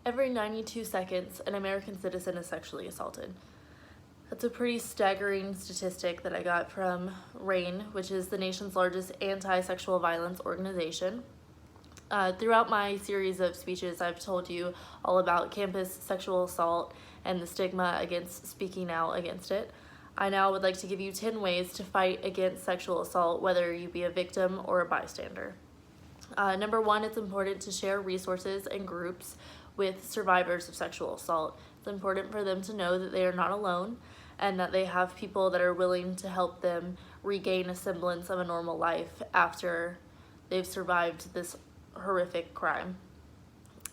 Every 92 seconds, an American citizen is sexually assaulted. That's a pretty staggering statistic that I got from RAINN, which is the nation's largest anti-sexual violence organization. Throughout my series of speeches, I've told you all about campus sexual assault and the stigma against speaking out against it. I now would like to give you 10 ways to fight against sexual assault, whether you be a victim or a bystander. Number one, it's important to share resources and groups with survivors of sexual assault. It's important for them to know that they are not alone and that they have people that are willing to help them regain a semblance of a normal life after they've survived this horrific crime.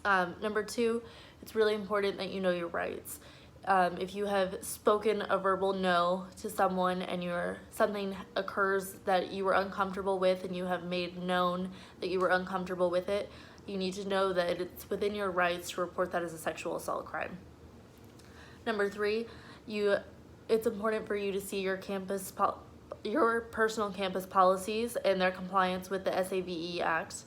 Number two, it's really important that you know your rights. If you have spoken a verbal no to someone and something occurs that you were uncomfortable with and you have made known that you were uncomfortable with it, you need to know that it's within your rights to report that as a sexual assault crime. Number three, it's important for you to see your personal campus policies and their compliance with the SAVE Act.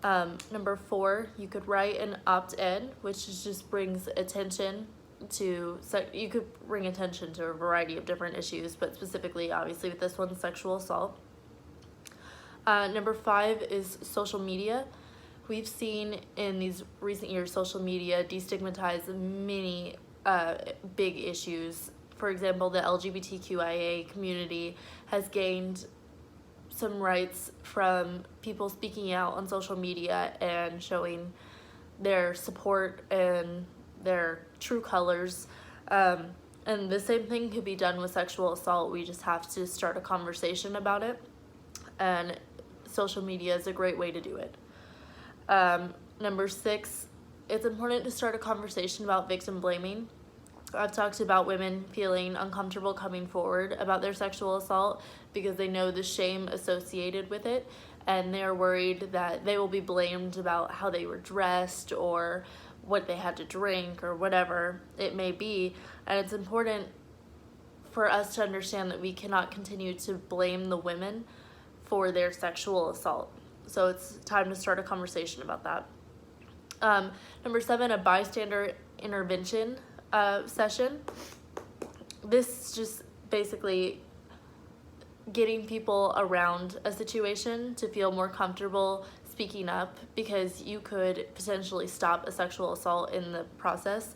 Number four, you could write an opt-ed, which just brings attention to, you could bring attention to a variety of different issues, but specifically, obviously, with this one, sexual assault. Number five is social media. We've seen in these recent years social media destigmatize many big issues. For example, the LGBTQIA community has gained some rights from people speaking out on social media and showing their support and their true colors. And the same thing could be done with sexual assault. We just have to start a conversation about it. And social media is a great way to do it. Number six, it's important to start a conversation about victim blaming. I've talked about women feeling uncomfortable coming forward about their sexual assault because they know the shame associated with it, and they're worried that they will be blamed about how they were dressed or what they had to drink or whatever it may be. And it's important for us to understand that we cannot continue to blame the women for their sexual assault. So it's time to start a conversation about that. Number seven, a bystander intervention session. This is just basically getting people around a situation to feel more comfortable speaking up, because you could potentially stop a sexual assault in the process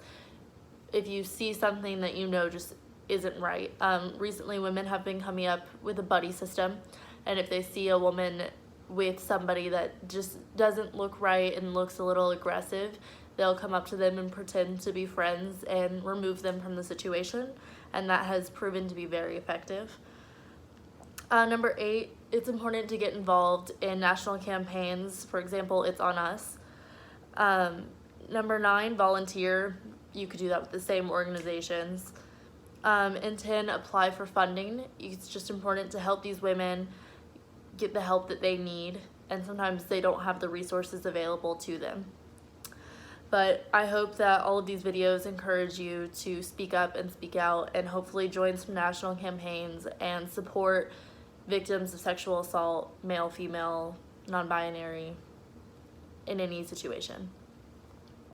if you see something that you know just isn't right. Recently, women have been coming up with a buddy system, and if they see a woman with somebody that just doesn't look right and looks a little aggressive, they'll come up to them and pretend to be friends and remove them from the situation, and that has proven to be very effective. Number eight, it's important to get involved in national campaigns. For example, It's On Us. Number nine, volunteer. You could do that with the same organizations. And 10, apply for funding. It's just important to help these women get the help that they need, and sometimes they don't have the resources available to them. But I hope that all of these videos encourage you to speak up and speak out, and hopefully join some national campaigns and support victims of sexual assault, male, female, non-binary, in any situation.